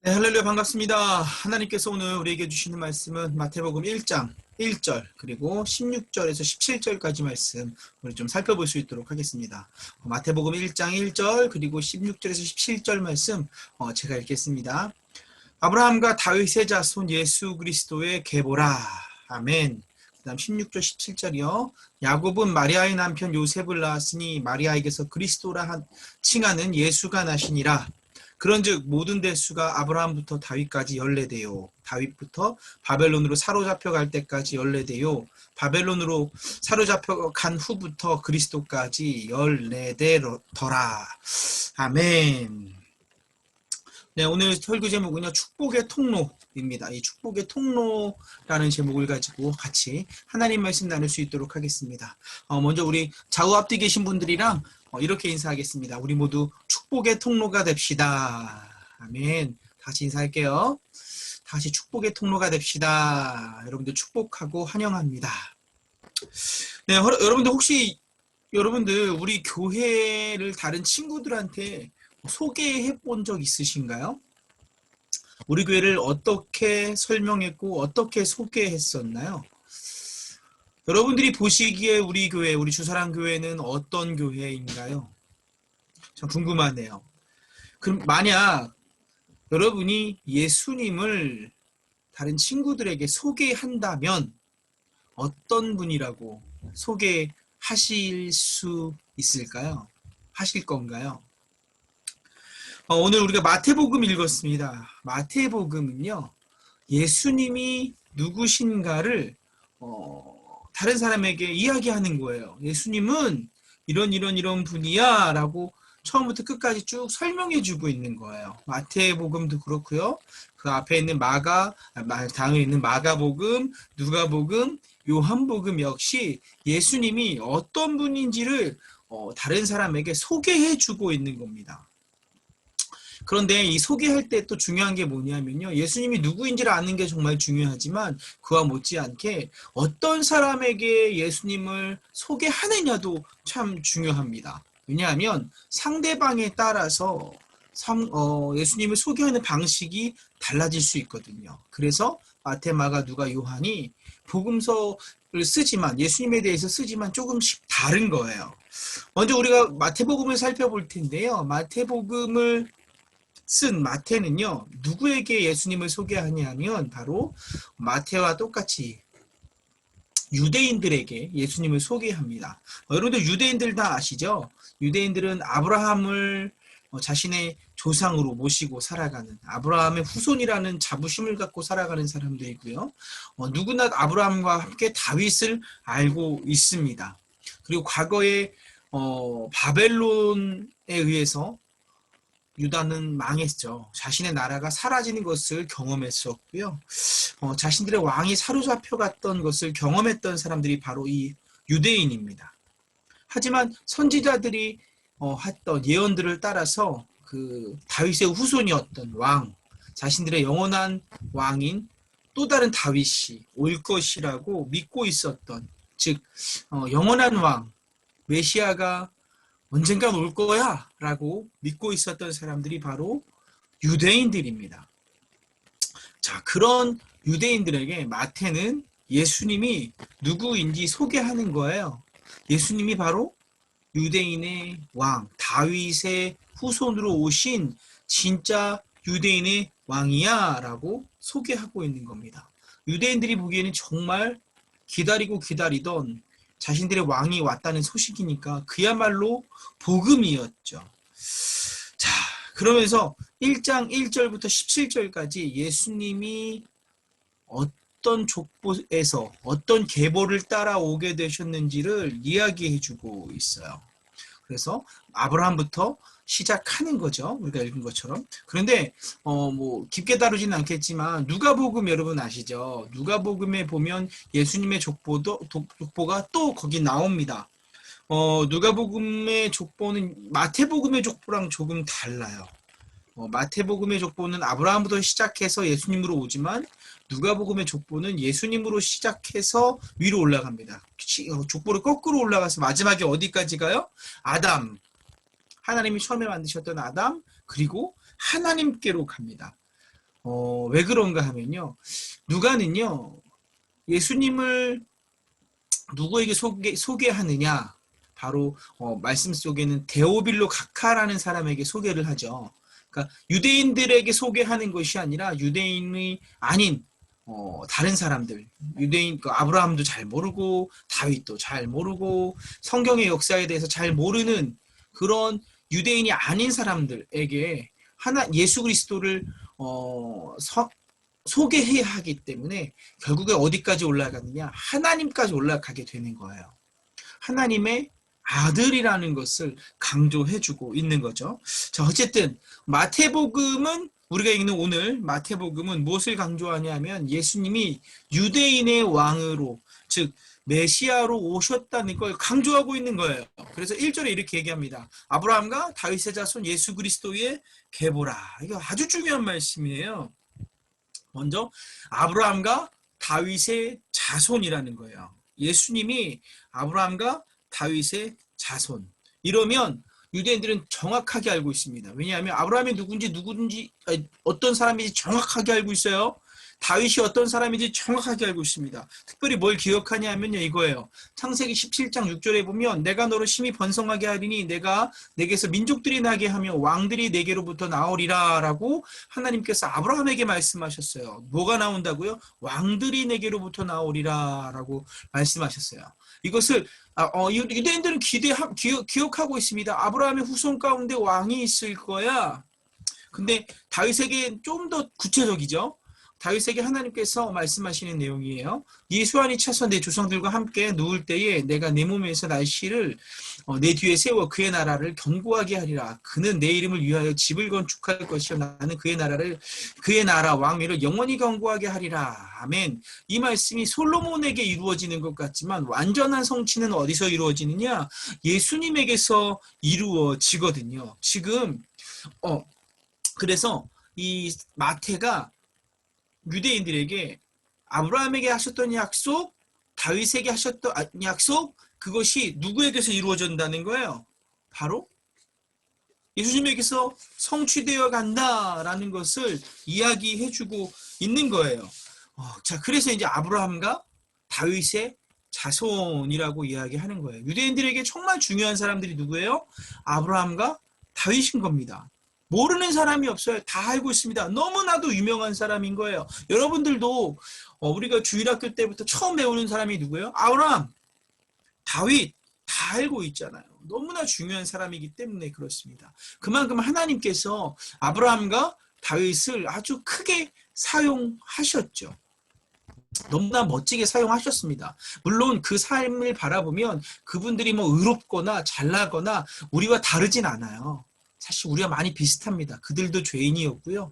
네, 할렐루야 반갑습니다. 하나님께서 오늘 우리에게 주시는 말씀은 마태복음 1장 1절 그리고 16절에서 17절까지 말씀 우리 좀 살펴볼 수 있도록 하겠습니다. 마태복음 1장 1절 그리고 16절에서 17절 말씀 제가 읽겠습니다. 아브라함과 다윗의 자손 예수 그리스도의 계보라. 아멘. 그 다음 16절 17절이요. 야곱은 마리아의 남편 요셉을 낳았으니 마리아에게서 그리스도라 칭하는 예수가 나시니라. 그런즉 모든 대수가 아브라함부터 다윗까지 14대요. 다윗부터 바벨론으로 사로잡혀 갈 때까지 14대요. 바벨론으로 사로잡혀 간 후부터 그리스도까지 14대더라. 아멘. 네, 오늘 설교 제목은요, 축복의 통로입니다. 이 축복의 통로라는 제목을 가지고 같이 하나님 말씀 나눌 수 있도록 하겠습니다. 먼저 우리 좌우 앞뒤 계신 분들이랑 이렇게 인사하겠습니다. 우리 모두 축복의 통로가 됩시다. 아멘. 다시 인사할게요. 다시 축복의 통로가 됩시다. 여러분들 축복하고 환영합니다. 네, 여러분들 혹시 우리 교회를 다른 친구들한테 소개해 본 적 있으신가요? 우리 교회를 어떻게 설명했고 어떻게 소개했었나요? 여러분들이 보시기에 우리 교회, 우리 주사랑 교회는 어떤 교회인가요? 참 궁금하네요. 그럼 만약 여러분이 예수님을 다른 친구들에게 소개한다면 어떤 분이라고 소개하실 수 있을까요? 하실 건가요? 오늘 우리가 마태복음 읽었습니다. 마태복음은요, 예수님이 누구신가를 다른 사람에게 이야기하는 거예요. 예수님은 이런 분이야 라고 처음부터 끝까지 쭉 설명해 주고 있는 거예요. 마태복음도 그렇고요. 그 앞에 있는 다음에 있는 마가복음, 누가복음, 요한복음 역시 예수님이 어떤 분인지를 다른 사람에게 소개해 주고 있는 겁니다. 그런데 이 소개할 때 또 중요한 게 뭐냐면요. 예수님이 누구인지를 아는 게 정말 중요하지만 그와 못지않게 어떤 사람에게 예수님을 소개하느냐도 참 중요합니다. 왜냐하면 상대방에 따라서 예수님을 소개하는 방식이 달라질 수 있거든요. 그래서 마태, 마가, 누가, 요한이 복음서를 쓰지만 예수님에 대해서 쓰지만 조금씩 다른 거예요. 먼저 우리가 마태복음을 살펴볼 텐데요. 마태복음을 쓴 마태는요, 누구에게 예수님을 소개하냐면 바로 마태와 똑같이 유대인들에게 예수님을 소개합니다. 여러분들 유대인들 다 아시죠? 유대인들은 아브라함을 자신의 조상으로 모시고 살아가는 아브라함의 후손이라는 자부심을 갖고 살아가는 사람들이고요. 누구나 아브라함과 함께 다윗을 알고 있습니다. 그리고 과거에 바벨론에 의해서 유다는 망했죠. 자신의 나라가 사라지는 것을 경험했었고요. 자신들의 왕이 사로잡혀갔던 것을 경험했던 사람들이 바로 이 유대인입니다. 하지만 선지자들이 했던 예언들을 따라서 그 다윗의 후손이었던 왕, 자신들의 영원한 왕인 또 다른 다윗이 올 것이라고 믿고 있었던, 즉 영원한 왕 메시아가 언젠간 올 거야 라고 믿고 있었던 사람들이 바로 유대인들입니다. 자, 그런 유대인들에게 마태는 예수님이 누구인지 소개하는 거예요. 예수님이 바로 유대인의 왕, 다윗의 후손으로 오신 진짜 유대인의 왕이야 라고 소개하고 있는 겁니다. 유대인들이 보기에는 정말 기다리던 자신들의 왕이 왔다는 소식이니까 그야말로 복음이었죠. 자, 그러면서 1장 1절부터 17절까지 예수님이 어떤 족보에서 어떤 계보를 따라오게 되셨는지를 이야기해주고 있어요. 그래서 아브라함부터 시작하는 거죠. 우리가 읽은 것처럼. 그런데 뭐 깊게 다루지는 않겠지만 누가복음 여러분 아시죠? 누가복음에 보면 예수님의 족보가 또 거기 나옵니다. 누가복음의 족보는 마태복음의 족보랑 조금 달라요. 마태복음의 족보는 아브라함부터 시작해서 예수님으로 오지만 누가복음의 족보는 예수님으로 시작해서 위로 올라갑니다. 족보를 거꾸로 올라가서 마지막에 어디까지 가요? 하나님이 처음에 만드셨던 아담, 그리고 하나님께로 갑니다. 왜 그런가 하면요. 누가는요, 예수님을 누구에게 소개하느냐? 바로 말씀 속에는 데오빌로 각하라는 사람에게 소개를 하죠. 그러니까 유대인들에게 소개하는 것이 아니라 유대인이 아닌 다른 사람들, 유대인 그 아브라함도 잘 모르고 다윗도 잘 모르고 성경의 역사에 대해서 잘 모르는 그런 유대인이 아닌 사람들에게 예수 그리스도를 소개해야 하기 때문에 결국에 어디까지 올라가느냐? 하나님까지 올라가게 되는 거예요. 하나님의 아들이라는 것을 강조해주고 있는 거죠. 자, 어쨌든 마태복음은 우리가 읽는 오늘 마태복음은 무엇을 강조하냐면 예수님이 유대인의 왕으로, 즉 메시아로 오셨다는 걸 강조하고 있는 거예요. 그래서 1절에 이렇게 얘기합니다. 아브라함과 다윗의 자손 예수 그리스도의 계보라. 이거 아주 중요한 말씀이에요. 먼저 아브라함과 다윗의 자손이라는 거예요. 예수님이 아브라함과 다윗의 자손. 이러면 유대인들은 정확하게 알고 있습니다. 왜냐하면 아브라함이 누군지 어떤 사람인지 정확하게 알고 있어요. 다윗이 어떤 사람인지 정확하게 알고 있습니다. 특별히 뭘 기억하냐면요, 이거예요. 창세기 17장 6절에 보면 내가 너를 심히 번성하게 하리니 내가 내게서 민족들이 나게 하며 왕들이 내게로부터 나오리라 라고 하나님께서 아브라함에게 말씀하셨어요. 뭐가 나온다고요? 왕들이 내게로부터 나오리라 라고 말씀하셨어요. 이것을 유대인들은 기억하고 있습니다. 아브라함의 후손 가운데 왕이 있을 거야. 근데 다윗에게 좀 더 구체적이죠. 다윗에게 하나님께서 말씀하시는 내용이에요. 예수안이 차서 내 조상들과 함께 누울 때에 내가 내 몸에서 날씨를 내 뒤에 세워 그의 나라를 견고하게 하리라. 그는 내 이름을 위하여 집을 건축할 것이요 나는 그의 나라 왕위를 영원히 견고하게 하리라. 아멘. 이 말씀이 솔로몬에게 이루어지는 것 같지만 완전한 성취는 어디서 이루어지느냐? 예수님에게서 이루어지거든요. 지금 그래서 이 마태가 유대인들에게 아브라함에게 하셨던 약속, 다윗에게 하셨던 약속, 그것이 누구에게서 이루어진다는 거예요? 바로 예수님에게서 성취되어 간다라는 것을 이야기해주고 있는 거예요. 자, 그래서 이제 아브라함과 다윗의 자손이라고 이야기하는 거예요. 유대인들에게 정말 중요한 사람들이 누구예요? 아브라함과 다윗인 겁니다. 모르는 사람이 없어요. 다 알고 있습니다. 너무나도 유명한 사람인 거예요. 여러분들도 우리가 주일학교 때부터 처음 배우는 사람이 누구예요? 아브라함, 다윗 다 알고 있잖아요. 너무나 중요한 사람이기 때문에 그렇습니다. 그만큼 하나님께서 아브라함과 다윗을 아주 크게 사용하셨죠. 너무나 멋지게 사용하셨습니다. 물론 그 삶을 바라보면 그분들이 뭐 의롭거나 잘나거나 우리와 다르진 않아요. 사실 우리가 많이 비슷합니다. 그들도 죄인이었고요.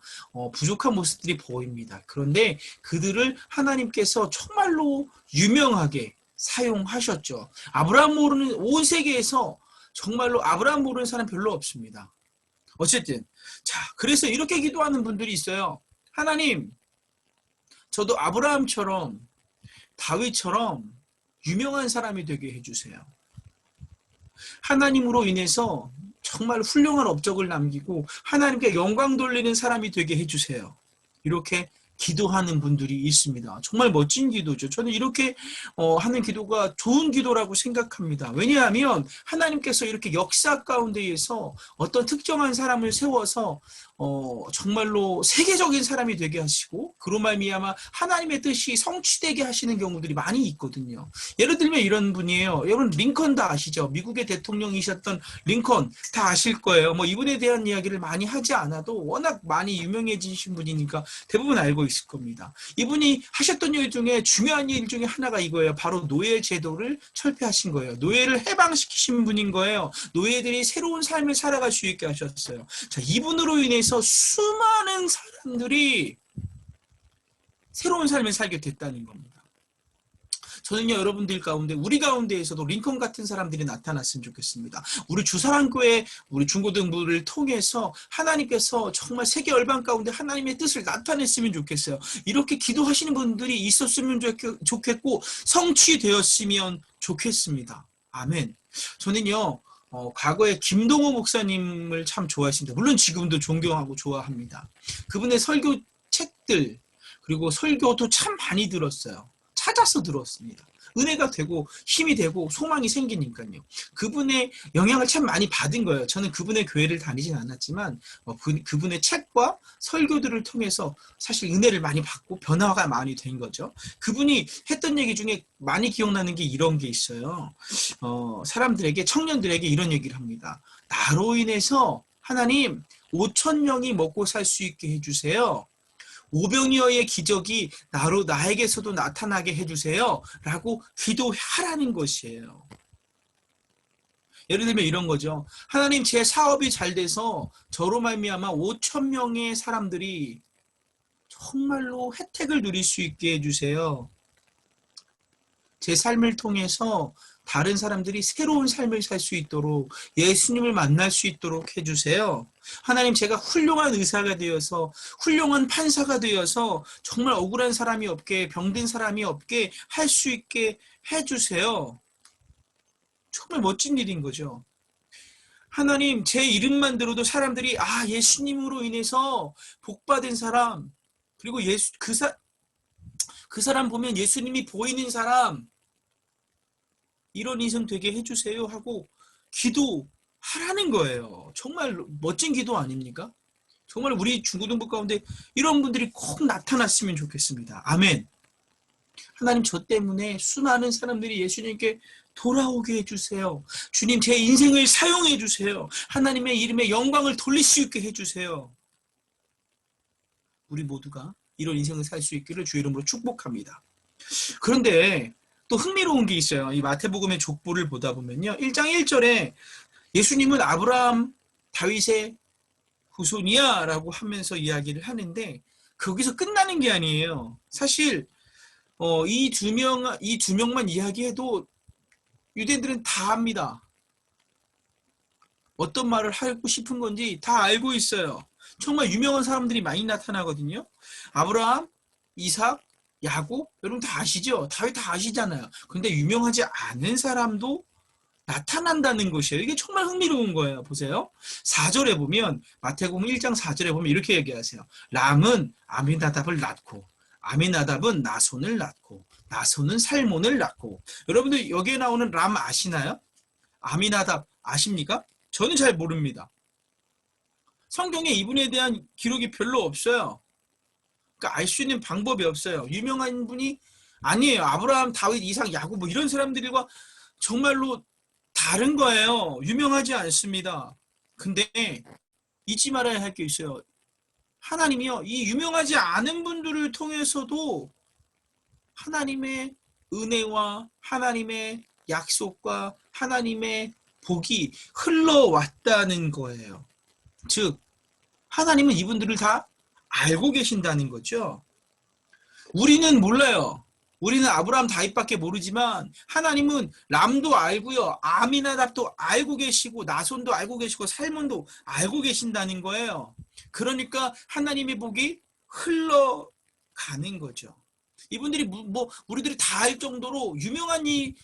부족한 모습들이 보입니다. 그런데 그들을 하나님께서 정말로 유명하게 사용하셨죠. 아브라함 모르는 온 세계에서 정말로 아브라함 모르는 사람 별로 없습니다. 어쨌든 자, 그래서 이렇게 기도하는 분들이 있어요. 하나님, 저도 아브라함처럼 다윗처럼 유명한 사람이 되게 해주세요. 하나님으로 인해서 정말 훌륭한 업적을 남기고 하나님께 영광 돌리는 사람이 되게 해주세요. 이렇게 기도하는 분들이 있습니다. 정말 멋진 기도죠. 저는 이렇게 하는 기도가 좋은 기도라고 생각합니다. 왜냐하면 하나님께서 이렇게 역사 가운데에서 어떤 특정한 사람을 세워서 정말로 세계적인 사람이 되게 하시고 그로 말미암아 하나님의 뜻이 성취되게 하시는 경우들이 많이 있거든요. 예를 들면 이런 분이에요. 여러분 링컨 다 아시죠? 미국의 대통령이셨던 링컨 다 아실 거예요. 뭐 이분에 대한 이야기를 많이 하지 않아도 워낙 많이 유명해지신 분이니까 대부분 알고 있을 겁니다. 이분이 하셨던 일 중에 중요한 일 중에 하나가 이거예요. 바로 노예 제도를 철폐하신 거예요. 노예를 해방시키신 분인 거예요. 노예들이 새로운 삶을 살아갈 수 있게 하셨어요. 자, 이분으로 인해서 수많은 사람들이 새로운 삶을 살게 됐다는 겁니다. 저는요, 여러분들 가운데 우리 가운데에서도 링컨 같은 사람들이 나타났으면 좋겠습니다. 우리 주사랑교회 우리 중고등부를 통해서 하나님께서 정말 세계 열방 가운데 하나님의 뜻을 나타냈으면 좋겠어요. 이렇게 기도하시는 분들이 있었으면 좋겠고 성취되었으면 좋겠습니다. 아멘. 저는요, 과거에 김동호 목사님을 참 좋아했습니다. 물론 지금도 존경하고 좋아합니다. 그분의 설교 책들 그리고 설교도 참 많이 들었어요. 찾아서 들었습니다. 은혜가 되고 힘이 되고 소망이 생기니까요. 그분의 영향을 참 많이 받은 거예요. 저는 그분의 교회를 다니진 않았지만 그분의 책과 설교들을 통해서 사실 은혜를 많이 받고 변화가 많이 된 거죠. 그분이 했던 얘기 중에 많이 기억나는 게 이런 게 있어요. 사람들에게 청년들에게 이런 얘기를 합니다. 나로 인해서 하나님 5,000명이 먹고 살 수 있게 해주세요. 오병이어의 기적이 나에게서도 나타나게 해주세요. 라고 기도하라는 것이에요. 예를 들면 이런 거죠. 하나님 제 사업이 잘 돼서 저로 말미암아 5,000명의 사람들이 정말로 혜택을 누릴 수 있게 해주세요. 제 삶을 통해서 다른 사람들이 새로운 삶을 살 수 있도록 예수님을 만날 수 있도록 해주세요. 하나님 제가 훌륭한 의사가 되어서 훌륭한 판사가 되어서 정말 억울한 사람이 없게 병든 사람이 없게 할 수 있게 해주세요. 정말 멋진 일인 거죠. 하나님 제 이름만 들어도 사람들이 예수님으로 인해서 복받은 사람 그리고 그 사람 보면 예수님이 보이는 사람 이런 인생 되게 해주세요 하고 기도하라는 거예요. 정말 멋진 기도 아닙니까? 정말 우리 중고등부 가운데 이런 분들이 꼭 나타났으면 좋겠습니다. 아멘. 하나님 저 때문에 수많은 사람들이 예수님께 돌아오게 해주세요. 주님 제 인생을 사용해 주세요. 하나님의 이름에 영광을 돌릴 수 있게 해주세요. 우리 모두가 이런 인생을 살 수 있기를 주 이름으로 축복합니다. 그런데 또 흥미로운 게 있어요. 이 마태복음의 족보를 보다 보면요. 1장 1절에 예수님은 아브라함, 다윗의 후손이야 라고 하면서 이야기를 하는데 거기서 끝나는 게 아니에요. 사실 이 두 명만 이야기해도 유대인들은 다 압니다. 어떤 말을 하고 싶은 건지 다 알고 있어요. 정말 유명한 사람들이 많이 나타나거든요. 아브라함, 이삭, 야곱, 여러분 다 아시죠? 다윗 다 아시잖아요. 근데 유명하지 않은 사람도 나타난다는 것이에요. 이게 정말 흥미로운 거예요. 보세요. 4절에 보면 마태복음 1장 4절에 보면 이렇게 얘기하세요. 람은 아미나답을 낳고 아미나답은 나손을 낳고 나손은 살몬을 낳고 여러분들 여기에 나오는 람 아시나요? 아미나답 아십니까? 저는 잘 모릅니다. 성경에 이분에 대한 기록이 별로 없어요. 그러니까 알 수 있는 방법이 없어요. 유명한 분이 아니에요. 아브라함, 다윗, 이삭, 야곱 뭐 이런 사람들과 정말로 다른 거예요. 유명하지 않습니다. 근데 잊지 말아야 할 게 있어요. 하나님이요. 이 유명하지 않은 분들을 통해서도 하나님의 은혜와 하나님의 약속과 하나님의 복이 흘러왔다는 거예요. 즉 하나님은 이분들을 다 알고 계신다는 거죠. 우리는 몰라요. 우리는 아브라함 다윗밖에 모르지만 하나님은 람도 알고요. 아미나답도 알고 계시고 나손도 알고 계시고 살몬도 알고 계신다는 거예요. 그러니까 하나님의 복이 흘러가는 거죠. 이분들이 우리들이 다 알 정도로 유명한 일을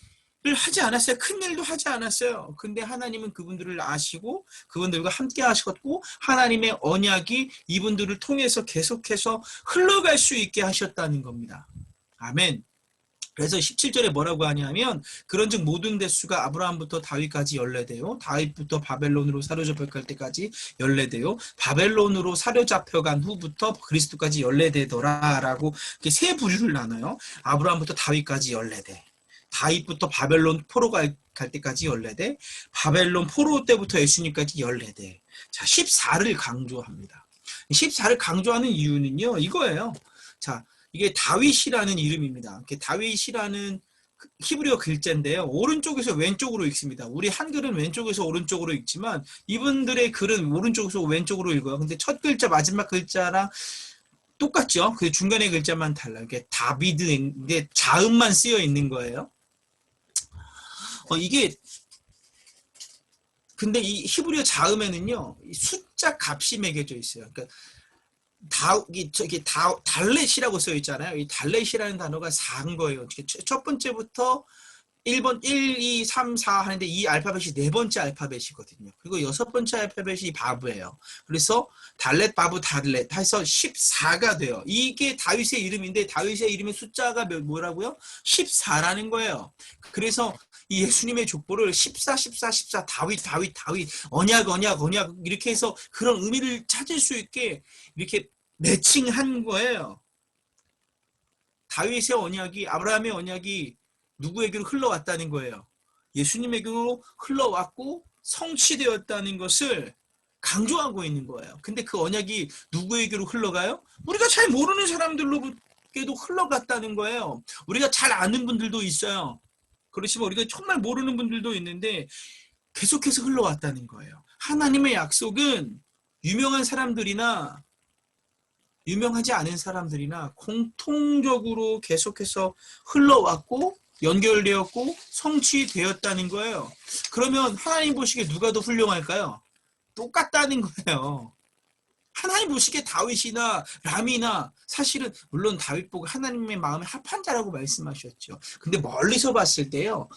하지 않았어요. 큰 일도 하지 않았어요. 근데 하나님은 그분들을 아시고 그분들과 함께 하셨고 하나님의 언약이 이분들을 통해서 계속해서 흘러갈 수 있게 하셨다는 겁니다. 아멘. 그래서 17절에 뭐라고 하냐면 그런즉 모든 대수가 아브라함부터 다윗까지 연례되요 다윗부터 바벨론으로 사로잡혀갈 때까지 연례되요 바벨론으로 사로잡혀간 후부터 그리스도까지 연례되더라 라고 이렇게 세 부류를 나눠요. 아브라함부터 다윗까지 연례돼, 다윗부터 바벨론 포로 갈 때까지 연례돼, 바벨론 포로 때부터 예수님까지 연례돼. 자, 14를 강조합니다. 14를 강조하는 이유는요 이거예요. 자, 이게 다윗이라는 이름입니다. 다윗이라는 히브리어 글자인데요. 오른쪽에서 왼쪽으로 읽습니다. 우리 한글은 왼쪽에서 오른쪽으로 읽지만 이분들의 글은 오른쪽에서 왼쪽으로 읽어요. 근데 첫 글자, 마지막 글자랑 똑같죠? 그 중간의 글자만 달라요. 이게 다비드인데 자음만 쓰여 있는 거예요. 근데 이 히브리어 자음에는요, 숫자 값이 매겨져 있어요. 그러니까 달렛이라고 써 있잖아요. 이 달렛이라는 단어가 4인 거예요. 첫 번째부터 1번 1, 2, 3, 4 하는데 이 알파벳이 네 번째 알파벳이거든요. 그리고 여섯 번째 알파벳이 바브예요. 그래서 달렛 바브 달렛 해서 14가 돼요. 이게 다윗의 이름인데 다윗의 이름의 숫자가 뭐라고요? 14라는 거예요. 그래서 이 예수님의 족보를 14, 14, 14 다윗 다윗 다윗 언약 언약 언약 이렇게 해서 그런 의미를 찾을 수 있게 이렇게 매칭한 거예요. 다윗의 언약이 아브라함의 언약이 누구에게로 흘러왔다는 거예요. 예수님에게로 흘러왔고 성취되었다는 것을 강조하고 있는 거예요. 근데 그 언약이 누구에게로 흘러가요? 우리가 잘 모르는 사람들로게도 흘러갔다는 거예요. 우리가 잘 아는 분들도 있어요. 그렇지만 우리가 정말 모르는 분들도 있는데 계속해서 흘러왔다는 거예요. 하나님의 약속은 유명한 사람들이나 유명하지 않은 사람들이나 공통적으로 계속해서 흘러왔고 연결되었고 성취되었다는 거예요. 그러면 하나님 보시기에 누가 더 훌륭할까요? 똑같다는 거예요. 하나님 보시기에 다윗이나 람이나 사실은 물론 다윗 보고 하나님의 마음에 합한 자라고 말씀하셨죠. 근데 멀리서 봤을 때요.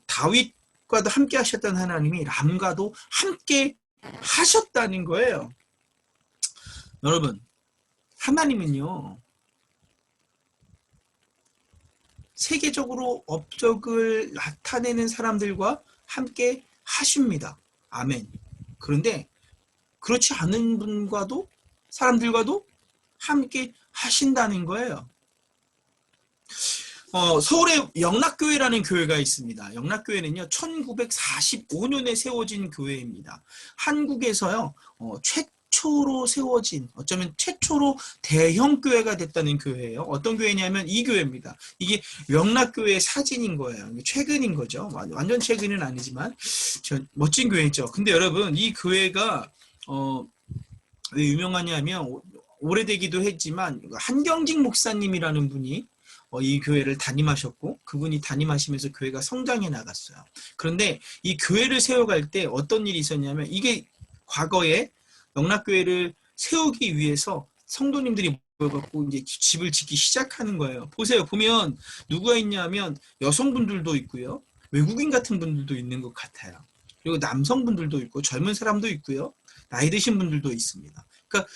다윗과도 함께 하셨던 하나님이 람과도 함께 하셨다는 거예요. 여러분 하나님은요. 세계적으로 업적을 나타내는 사람들과 함께 하십니다. 아멘. 그런데 그렇지 않은 분과도 사람들과도 함께 하신다는 거예요. 서울에 영락교회라는 교회가 있습니다. 영락교회는요 1945년에 세워진 교회입니다. 한국에서요 최초로 세워진 어쩌면 최초로 대형 교회가 됐다는 교회예요. 어떤 교회냐면 이 교회입니다. 이게 영락교회의 사진인 거예요. 최근인 거죠. 완전 최근은 아니지만 멋진 교회죠. 근데 여러분 이 교회가 왜 유명하냐면 오래되기도 했지만 한경직 목사님이라는 분이 이 교회를 담임하셨고 그분이 담임하시면서 교회가 성장해 나갔어요. 그런데 이 교회를 세워갈 때 어떤 일이 있었냐면 이게 과거에 영락교회를 세우기 위해서 성도님들이 모여갖고 이제 집을 짓기 시작하는 거예요. 보세요. 보면 누가 있냐면 여성분들도 있고요. 외국인 같은 분들도 있는 것 같아요. 그리고 남성분들도 있고 젊은 사람도 있고요. 나이 드신 분들도 있습니다. 그러니까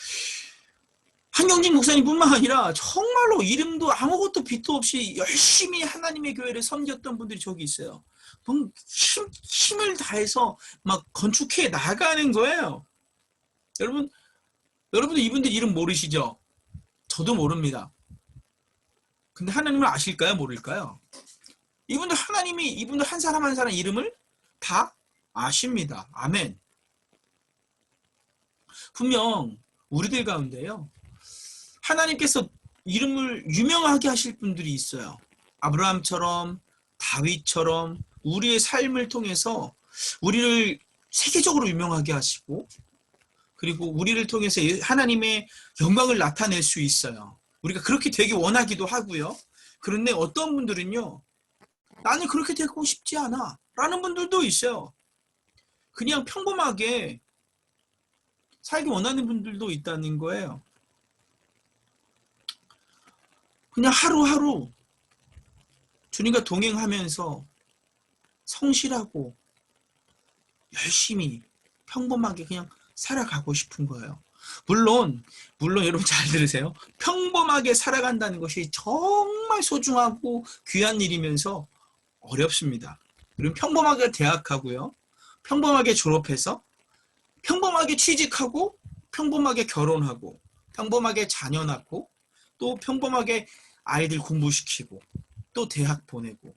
한경진 목사님뿐만 아니라 정말로 이름도 아무것도 빚도 없이 열심히 하나님의 교회를 섬겼던 분들이 저기 있어요. 힘을 다해서 막 건축해 나가는 거예요. 여러분들 이분들 이름 모르시죠? 저도 모릅니다. 근데 하나님을 아실까요? 모를까요? 이분들 한 사람 한 사람 이름을 다 아십니다. 아멘. 분명 우리들 가운데요. 하나님께서 이름을 유명하게 하실 분들이 있어요. 아브라함처럼 다윗처럼 우리의 삶을 통해서 우리를 세계적으로 유명하게 하시고 그리고 우리를 통해서 하나님의 영광을 나타낼 수 있어요. 우리가 그렇게 되기 원하기도 하고요. 그런데 어떤 분들은요. 나는 그렇게 되고 싶지 않아 라는 분들도 있어요. 그냥 평범하게 살기 원하는 분들도 있다는 거예요. 그냥 하루하루 주님과 동행하면서 성실하고 열심히 평범하게 그냥 살아가고 싶은 거예요. 물론 여러분 잘 들으세요. 평범하게 살아간다는 것이 정말 소중하고 귀한 일이면서 어렵습니다. 그럼 평범하게 대학하고요. 평범하게 졸업해서 평범하게 취직하고 평범하게 결혼하고 평범하게 자녀 낳고 또 평범하게 아이들 공부시키고 또 대학 보내고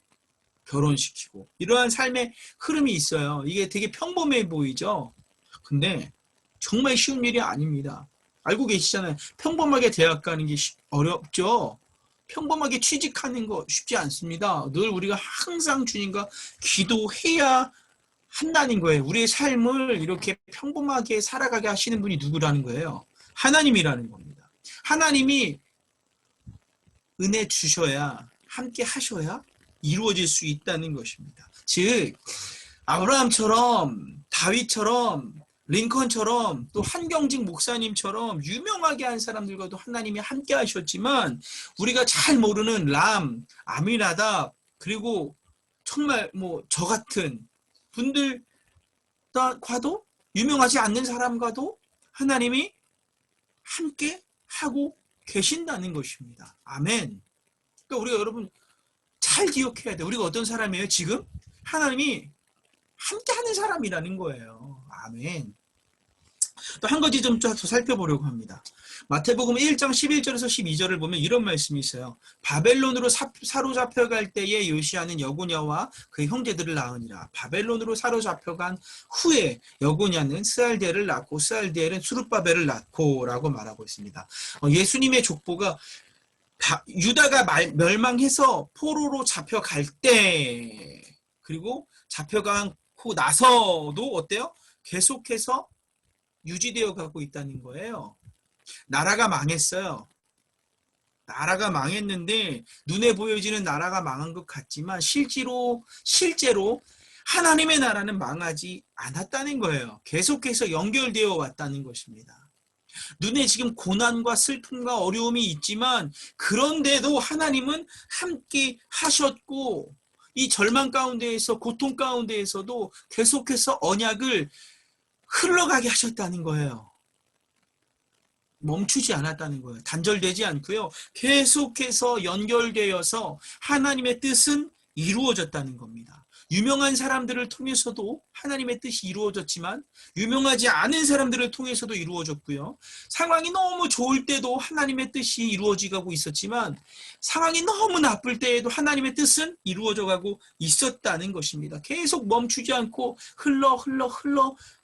결혼시키고 이러한 삶의 흐름이 있어요. 이게 되게 평범해 보이죠? 근데 정말 쉬운 일이 아닙니다. 알고 계시잖아요. 평범하게 대학 가는 게 어렵죠? 평범하게 취직하는 거 쉽지 않습니다. 늘 우리가 항상 주님과 기도해야 한다는 거예요. 우리의 삶을 이렇게 평범하게 살아가게 하시는 분이 누구라는 거예요? 하나님이라는 겁니다. 하나님이 은혜 주셔야 함께 하셔야 이루어질 수 있다는 것입니다. 즉 아브라함처럼 다윗처럼 링컨처럼 또 한경직 목사님처럼 유명하게 한 사람들과도 하나님이 함께 하셨지만 우리가 잘 모르는 람, 아미나답 그리고 정말 뭐 저 같은 분들과도 유명하지 않는 사람과도 하나님이 함께 하고 계신다는 것입니다. 아멘. 그러니까 우리가 여러분 잘 기억해야 돼. 우리가 어떤 사람이에요? 지금 하나님이 함께하는 사람이라는 거예요. 아멘. 또 한 가지 좀 더 살펴보려고 합니다. 마태복음 1장 11절에서 12절을 보면 이런 말씀이 있어요. 바벨론으로 사로잡혀갈 때에 요시야는 여고냐와 그의 형제들을 낳으니라. 바벨론으로 사로잡혀간 후에 여고냐는 스알디엘을 낳고 스알디엘은 수룹바벨을 낳고 라고 말하고 있습니다. 예수님의 족보가 유다가 멸망해서 포로로 잡혀갈 때 그리고 잡혀가고 나서도 어때요? 계속해서 유지되어 가고 있다는 거예요. 나라가 망했어요. 나라가 망했는데 눈에 보여지는 나라가 망한 것 같지만 실제로 하나님의 나라는 망하지 않았다는 거예요. 계속해서 연결되어 왔다는 것입니다. 눈에 지금 고난과 슬픔과 어려움이 있지만 그런데도 하나님은 함께 하셨고 이 절망 가운데에서 고통 가운데에서도 계속해서 언약을 흘러가게 하셨다는 거예요. 멈추지 않았다는 거예요. 단절되지 않고요. 계속해서 연결되어서 하나님의 뜻은 이루어졌다는 겁니다. 유명한 사람들을 통해서도 하나님의 뜻이 이루어졌지만 유명하지 않은 사람들을 통해서도 이루어졌고요. 상황이 너무 좋을 때도 하나님의 뜻이 이루어지고 있었지만 상황이 너무 나쁠 때에도 하나님의 뜻은 이루어져 가고 있었다는 것입니다. 계속 멈추지 않고 흘러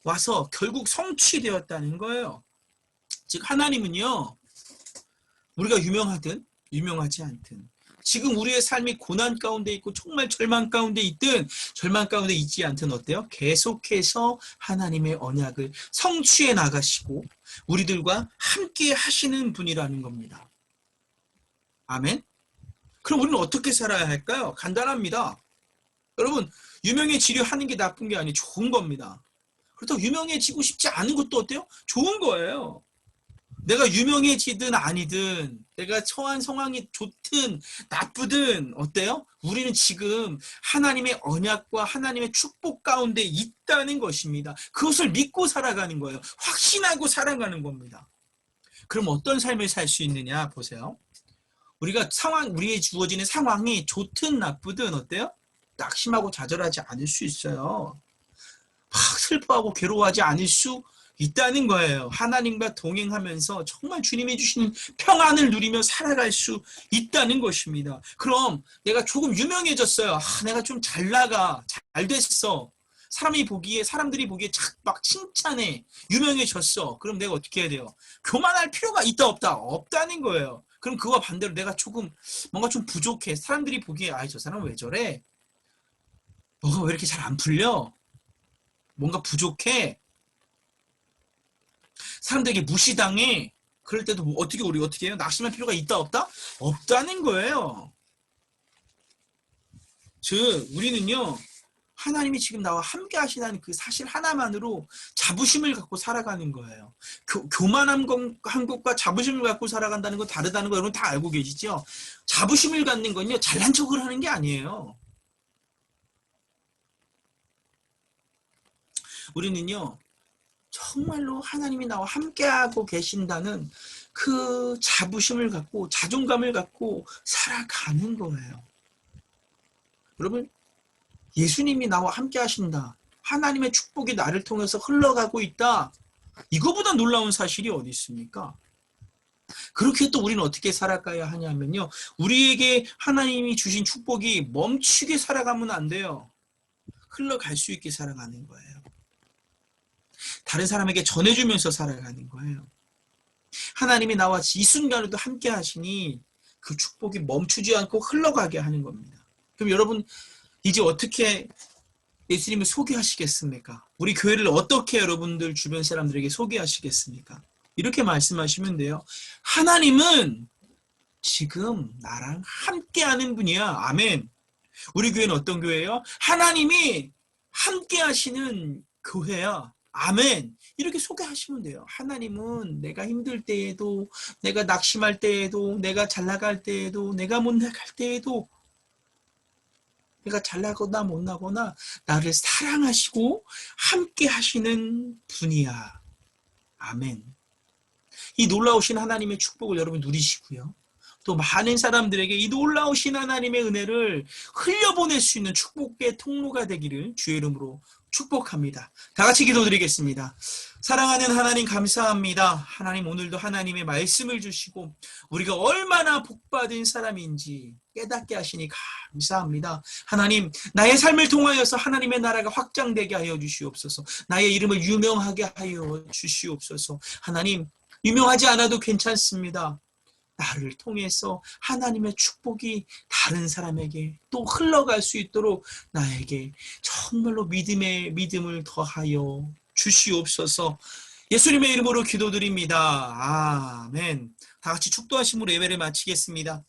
와서 결국 성취되었다는 거예요. 즉 하나님은요. 우리가 유명하든 유명하지 않든 지금 우리의 삶이 고난 가운데 있고 정말 절망 가운데 있든 절망 가운데 있지 않든 어때요? 계속해서 하나님의 언약을 성취해 나가시고 우리들과 함께 하시는 분이라는 겁니다. 아멘. 그럼 우리는 어떻게 살아야 할까요? 간단합니다. 여러분 유명해지려 하는 게 나쁜 게 아니에요. 좋은 겁니다. 그렇다고 유명해지고 싶지 않은 것도 어때요? 좋은 거예요. 내가 유명해지든 아니든 내가 처한 상황이 좋든 나쁘든 어때요? 우리는 지금 하나님의 언약과 하나님의 축복 가운데 있다는 것입니다. 그것을 믿고 살아가는 거예요. 확신하고 살아가는 겁니다. 그럼 어떤 삶을 살 수 있느냐 보세요. 우리의 주어지는 상황이 좋든 나쁘든 어때요? 낙심하고 좌절하지 않을 수 있어요. 막 슬퍼하고 괴로워하지 않을 수 있다는 거예요. 하나님과 동행하면서 정말 주님이 주시는 평안을 누리며 살아갈 수 있다는 것입니다. 그럼 내가 조금 유명해졌어요. 내가 좀 잘 나가, 잘 됐어. 사람들이 보기에 막 칭찬해. 유명해졌어. 그럼 내가 어떻게 해야 돼요? 교만할 필요가 있다 없다? 없다는 거예요. 그럼 그와 반대로 내가 조금 뭔가 좀 부족해. 사람들이 보기에 저 사람 왜 저래? 뭐가 왜 이렇게 잘 안 풀려? 뭔가 부족해. 사람들에게 무시당해. 그럴 때도 우리 어떻게 해요? 낙심할 필요가 있다 없다? 없다는 거예요. 즉 우리는요. 하나님이 지금 나와 함께 하시다는 그 사실 하나만으로 자부심을 갖고 살아가는 거예요. 교만한 것과 자부심을 갖고 살아간다는 건 다르다는 거 여러분 다 알고 계시죠? 자부심을 갖는 건요. 잘난 척을 하는 게 아니에요. 우리는요. 정말로 하나님이 나와 함께하고 계신다는 그 자부심을 갖고 자존감을 갖고 살아가는 거예요. 여러분 예수님이 나와 함께 하신다. 하나님의 축복이 나를 통해서 흘러가고 있다. 이거보다 놀라운 사실이 어디 있습니까? 그렇게 또 우리는 어떻게 살아가야 하냐면요. 우리에게 하나님이 주신 축복이 멈추게 살아가면 안 돼요. 흘러갈 수 있게 살아가는 거예요. 다른 사람에게 전해주면서 살아가는 거예요. 하나님이 나와 이 순간에도 함께 하시니 그 축복이 멈추지 않고 흘러가게 하는 겁니다. 그럼 여러분 이제 어떻게 예수님을 소개하시겠습니까? 우리 교회를 어떻게 여러분들 주변 사람들에게 소개하시겠습니까? 이렇게 말씀하시면 돼요. 하나님은 지금 나랑 함께하는 분이야. 아멘. 우리 교회는 어떤 교회예요? 하나님이 함께 하시는 교회야. 아멘. 이렇게 소개하시면 돼요. 하나님은 내가 힘들 때에도, 내가 낙심할 때에도, 내가 잘 나갈 때에도, 내가 못 나갈 때에도 내가 잘나거나 못나거나 나를 사랑하시고 함께 하시는 분이야. 아멘. 이 놀라우신 하나님의 축복을 여러분 누리시고요. 또 많은 사람들에게 이 놀라우신 하나님의 은혜를 흘려보낼 수 있는 축복의 통로가 되기를 주의 이름으로 축복합니다. 다 같이 기도드리겠습니다. 사랑하는 하나님 감사합니다. 하나님 오늘도 하나님의 말씀을 주시고 우리가 얼마나 복받은 사람인지 깨닫게 하시니 감사합니다. 하나님 나의 삶을 통하여서 하나님의 나라가 확장되게 하여 주시옵소서. 나의 이름을 유명하게 하여 주시옵소서. 하나님 유명하지 않아도 괜찮습니다. 나를 통해서 하나님의 축복이 다른 사람에게 또 흘러갈 수 있도록 나에게 정말로 믿음을 더하여 주시옵소서. 예수님의 이름으로 기도드립니다. 아멘. 다 같이 축도하심으로 예배를 마치겠습니다.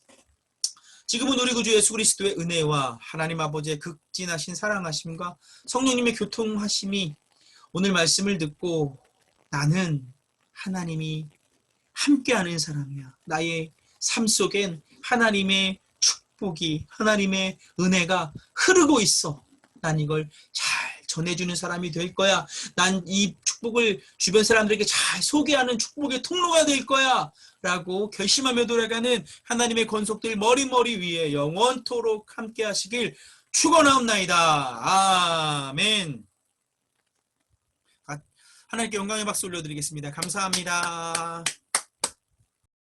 지금은 우리 구주 예수 그리스도의 은혜와 하나님 아버지의 극진하신 사랑하심과 성령님의 교통하심이 오늘 말씀을 듣고 나는 하나님이 함께하는 사람이야. 나의 삶 속엔 하나님의 축복이, 하나님의 은혜가 흐르고 있어. 난 이걸 잘 전해주는 사람이 될 거야. 난 이 축복을 주변 사람들에게 잘 소개하는 축복의 통로가 될 거야. 라고 결심하며 돌아가는 하나님의 권속들 머리 위에 영원토록 함께 하시길 축원하옵나이다. 아멘. 하나님께 영광의 박수 올려드리겠습니다. 감사합니다.